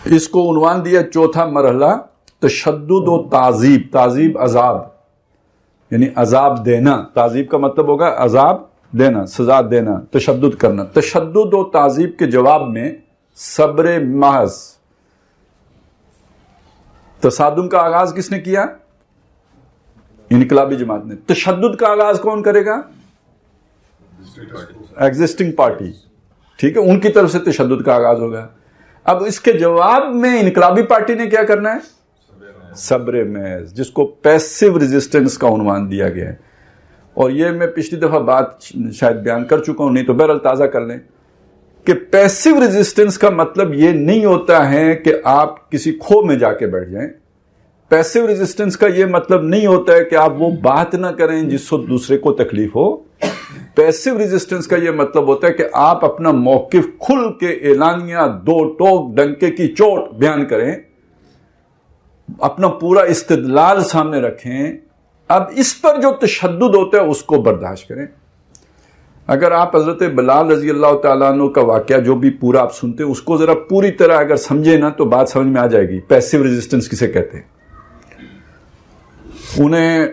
اس کو عنوان دیا چوتھا مرحلہ تشدد و تعذیب. تعذیب عذاب یعنی عذاب دینا. تعذیب کا مطلب ہوگا عذاب دینا، سزا دینا، تشدد کرنا. تشدد و تعذیب کے جواب میں صبر محض. تصادم کا آغاز کس نے کیا؟ انقلابی جماعت نے. تشدد کا آغاز کون کرے گا؟ Existing party. ٹھیک ہے، ان کی طرف سے تشدد کا آغاز ہوگا. اب اس کے جواب میں انقلابی پارٹی نے کیا کرنا ہے؟ صبر محض، جس کو پیسو ریزسٹنس کا عنوان دیا گیا ہے. اور یہ میں پچھلی دفعہ بات شاید بیان کر چکا ہوں، نہیں تو بہرحال تازہ کر لیں کہ پیسو ریزسٹنس کا مطلب یہ نہیں ہوتا ہے کہ آپ کسی کھو میں جا کے بیٹھ جائیں. پیسو ریزسٹنس کا یہ مطلب نہیں ہوتا ہے کہ آپ وہ بات نہ کریں جس سے دوسرے کو تکلیف ہو. پیسو ریزسٹنس کا یہ مطلب ہوتا ہے کہ آپ اپنا موقف کھل کے اعلانیہ دو ٹوک ڈنکے کی چوٹ بیان کریں، اپنا پورا استدلال سامنے رکھیں. اب اس پر جو تشدد ہوتا ہے اس کو برداشت کریں. اگر آپ حضرت بلال رضی اللہ تعالیٰ عنہ کا واقعہ جو بھی پورا آپ سنتے ہیں اس کو ذرا پوری طرح اگر سمجھے نا تو بات سمجھ میں آ جائے گی. پیسو ریزسٹنس کسے کہتے ہیں؟ انہیں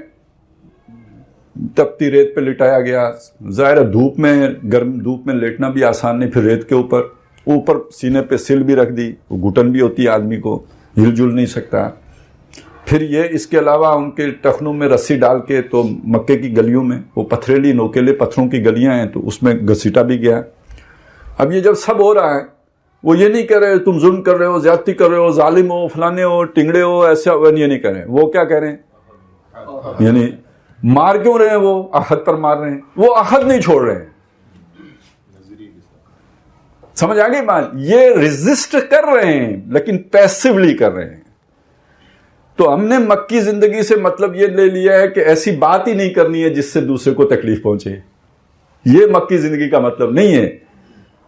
تپتی ریت پہ لٹایا گیا. ظاہر دھوپ میں، گرم دھوپ میں لیٹنا بھی آسان نہیں، پھر ریت کے اوپر سینے پہ سل بھی رکھ دی. وہ گھٹن بھی ہوتی ہے، آدمی کو ہل جل نہیں سکتا. پھر یہ اس کے علاوہ ان کے ٹخنوں میں رسی ڈال کے تو مکے کی گلیوں میں، وہ پتھریلی نوکیلے پتھروں کی گلیاں ہیں، تو اس میں گھسیٹا بھی گیا. اب یہ جب سب ہو رہا ہے وہ یہ نہیں کہہ رہے تم ظلم کر رہے ہو، زیادتی کر رہے ہو، ظالم ہو، فلانے ہو، ٹنگڑے ہو، ایسا یہ نہیں کر رہے. وہ کیا کہہ رہے ہیں؟ یعنی مار کیوں رہے ہیں؟ وہ عہد پر مار رہے ہیں، وہ عہد نہیں چھوڑ رہے ہیں. سمجھ آ گئی بات؟ یہ ریزسٹ کر رہے ہیں لیکن پیسولی کر رہے ہیں. تو ہم نے مکی زندگی سے مطلب یہ لے لیا ہے کہ ایسی بات ہی نہیں کرنی ہے جس سے دوسرے کو تکلیف پہنچے. یہ مکی زندگی کا مطلب نہیں ہے.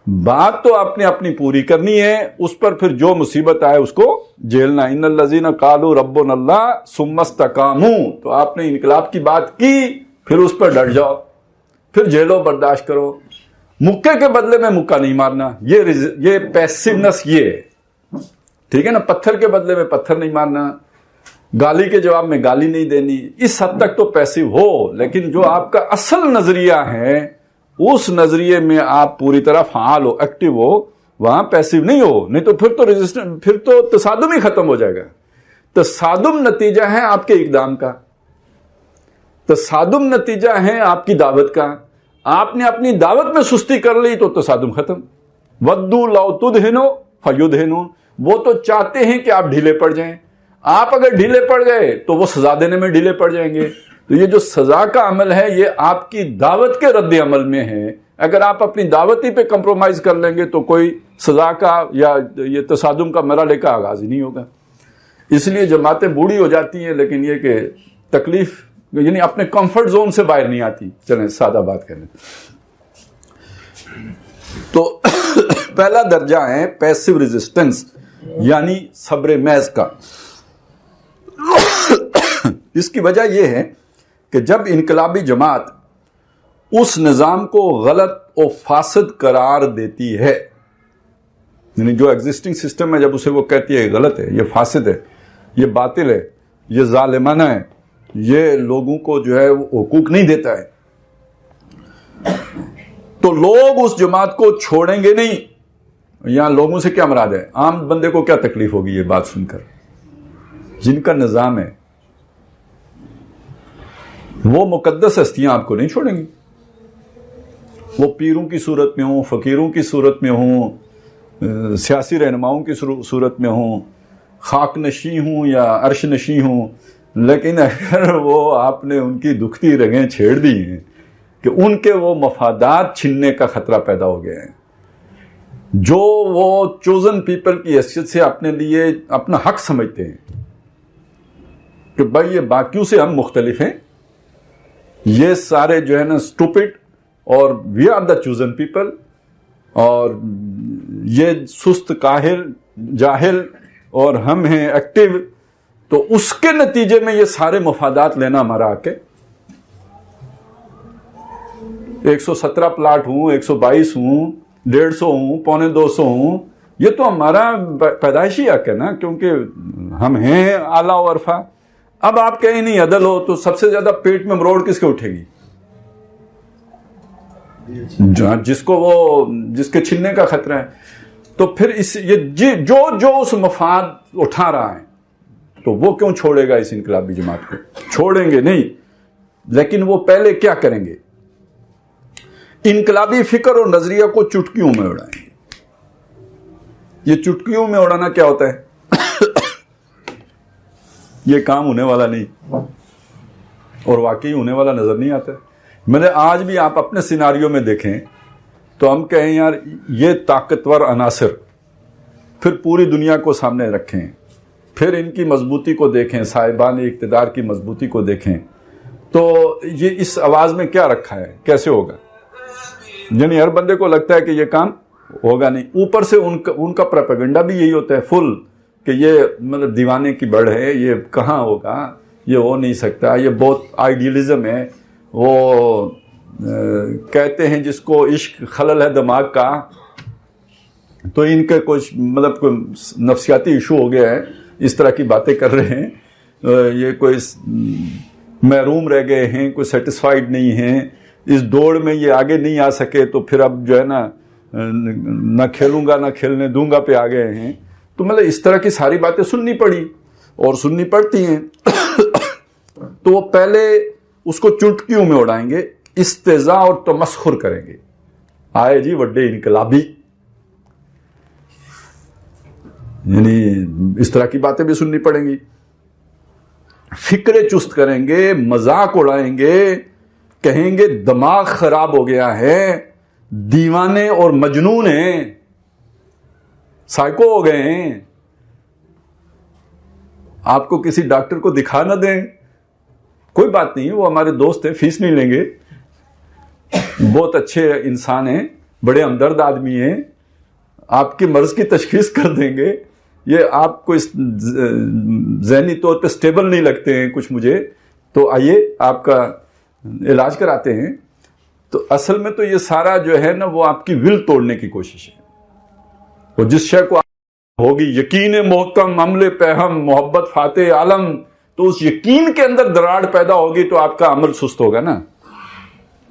بات تو آپ نے اپنی پوری کرنی ہے، اس پر پھر جو مصیبت آئے اس کو جھیلنا. ان الذین قالوا ربنا اللہ ثم استقاموا. تو آپ نے انقلاب کی بات کی، پھر اس پر ڈٹ جاؤ، پھر جھیلو، برداشت کرو. مکے کے بدلے میں مکہ نہیں مارنا، یہ پیسونس یہ ہے. ٹھیک ہے نا؟ پتھر کے بدلے میں پتھر نہیں مارنا، گالی کے جواب میں گالی نہیں دینی. اس حد تک تو پیسو ہو، لیکن جو آپ کا اصل نظریہ ہے اس نظریے میں آپ پوری طرح فعال ہو، ایکٹیو ہو، وہاں پیسو نہیں ہو. نہیں تو پھر تو تصادم ہی ختم ہو جائے گا. تصادم نتیجہ ہے آپ کے اقدام کا، تصادم نتیجہ ہے آپ کی دعوت کا. آپ نے اپنی دعوت میں سستی کر لی تو تصادم ختم. ودوا لو تدہنوا فیدہنون. وہ تو چاہتے ہیں کہ آپ ڈھیلے پڑ جائیں. آپ اگر ڈھیلے پڑ گئے تو وہ سزا دینے میں ڈھیلے پڑ جائیں گے. تو یہ جو سزا کا عمل ہے یہ آپ کی دعوت کے رد عمل میں ہے. اگر آپ اپنی دعوتی پہ کمپرومائز کر لیں گے تو کوئی سزا کا یا یہ تصادم کا مرحلے کا آغاز ہی نہیں ہوگا. اس لیے جماعتیں بوڑھی ہو جاتی ہیں لیکن یہ کہ تکلیف یعنی اپنے کمفرٹ زون سے باہر نہیں آتی. چلیں سادہ بات کریں تو پہلا درجہ ہے پیسو ریزسٹنس یعنی صبر محض کا. اس کی وجہ یہ ہے کہ جب انقلابی جماعت اس نظام کو غلط و فاسد قرار دیتی ہے، یعنی جو ایگزسٹنگ سسٹم ہے جب اسے وہ کہتی ہے غلط ہے، یہ فاسد ہے، یہ باطل ہے، یہ ظالمانہ ہے، یہ لوگوں کو جو ہے وہ حقوق نہیں دیتا ہے، تو لوگ اس جماعت کو چھوڑیں گے نہیں. یہاں لوگوں سے کیا مراد ہے؟ عام بندے کو کیا تکلیف ہوگی یہ بات سن کر؟ جن کا نظام ہے وہ مقدس ہستیاں آپ کو نہیں چھوڑیں گی. وہ پیروں کی صورت میں ہوں، فقیروں کی صورت میں ہوں، سیاسی رہنماؤں کی صورت میں ہوں، خاک نشیں ہوں یا عرش نشیں ہوں، لیکن اگر وہ آپ نے ان کی دکھتی رگیں چھیڑ دی ہیں کہ ان کے وہ مفادات چھننے کا خطرہ پیدا ہو گیا ہے، جو وہ چوزن پیپل کی حیثیت سے اپنے لیے اپنا حق سمجھتے ہیں کہ بھائی یہ باقیوں سے ہم مختلف ہیں، یہ سارے جو ہے نا اسٹوپڈ اور we are the chosen people, اور یہ سست کاہل جاہل اور ہم ہیں ایکٹیو، تو اس کے نتیجے میں یہ سارے مفادات لینا ہمارا حق ہے. 117 پلاٹ ہوں، 122 ہوں، 150 ہوں، 250 ہوں، یہ تو ہمارا پیدائشی حق ہے نا، کیونکہ ہم ہیں اعلیٰ و عرفہ. اب آپ کہیں نہیں عدل ہو تو سب سے زیادہ پیٹ میں مروڑ کس کے اٹھے گی؟ جس کے چھننے کا خطرہ ہے. تو پھر یہ جو اس مفاد اٹھا رہا ہے تو وہ کیوں چھوڑے گا اس انقلابی جماعت کو؟ چھوڑیں گے نہیں، لیکن وہ پہلے کیا کریں گے؟ انقلابی فکر اور نظریہ کو چٹکیوں میں اڑائیں گے. یہ چٹکیوں میں اڑانا کیا ہوتا ہے؟ یہ کام ہونے والا نہیں اور واقعی ہونے والا نظر نہیں آتا. میں نے آج بھی آپ اپنے سیناریو میں دیکھیں تو ہم کہیں یار یہ طاقتور عناصر، پھر پوری دنیا کو سامنے رکھیں، پھر ان کی مضبوطی کو دیکھیں، صاحبان اقتدار کی مضبوطی کو دیکھیں، تو یہ اس آواز میں کیا رکھا ہے، کیسے ہوگا؟ یعنی ہر بندے کو لگتا ہے کہ یہ کام ہوگا نہیں. اوپر سے ان کا پروپیگنڈا بھی یہی ہوتا ہے فل، کہ یہ مطلب دیوانے کی بڑھ ہے، یہ کہاں ہوگا، یہ ہو نہیں سکتا، یہ بہت آئیڈیلزم ہے. وہ کہتے ہیں جس کو عشق خلل ہے دماغ کا، تو ان کے کچھ مطلب کوئی نفسیاتی ایشو ہو گیا ہے، اس طرح کی باتیں کر رہے ہیں. یہ کوئی محروم رہ گئے ہیں، کوئی سیٹسفائیڈ نہیں ہیں، اس دوڑ میں یہ آگے نہیں آ سکے تو پھر اب جو ہے نا نہ کھیلوں گا نہ کھیلنے دوں گا پہ آ گئے ہیں. تو مطلب اس طرح کی ساری باتیں سننی پڑی اور سننی پڑتی ہیں. تو وہ پہلے اس کو چٹکیوں میں اڑائیں گے، استہزاء اور تمسخر کریں گے. آئے جی وڈے انقلابی، یعنی اس طرح کی باتیں بھی سننی پڑیں گی. فکرے چست کریں گے، مذاق اڑائیں گے، کہیں گے دماغ خراب ہو گیا ہے، دیوانے اور مجنون ہیں، سائیکو ہو گئے ہیں. آپ کو کسی ڈاکٹر کو دکھا نہ دیں، کوئی بات نہیں، وہ ہمارے دوست ہیں، فیس نہیں لیں گے، بہت اچھے انسان ہیں، بڑے ہمدرد آدمی ہیں، آپ کے مرض کی تشخیص کر دیں گے. یہ آپ کو ذہنی طور پہ سٹیبل نہیں لگتے ہیں کچھ مجھے، تو آئیے آپ کا علاج کراتے ہیں. تو اصل میں تو یہ سارا جو ہے نا وہ آپ کی ول توڑنے کی کوشش ہے. اور جس شے کو ہوگی یقین محکم عمل پہم محبت فاتح عالم، تو اس یقین کے اندر دراڑ پیدا ہوگی تو آپ کا عمل سست ہوگا نا.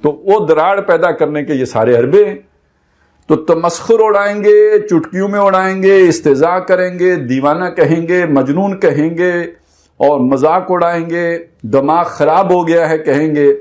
تو وہ دراڑ پیدا کرنے کے یہ سارے حربے ہیں. تو تمسخر اڑائیں گے، چٹکیوں میں اڑائیں گے، استہزاء کریں گے، دیوانہ کہیں گے، مجنون کہیں گے، اور مذاق اڑائیں گے، دماغ خراب ہو گیا ہے کہیں گے.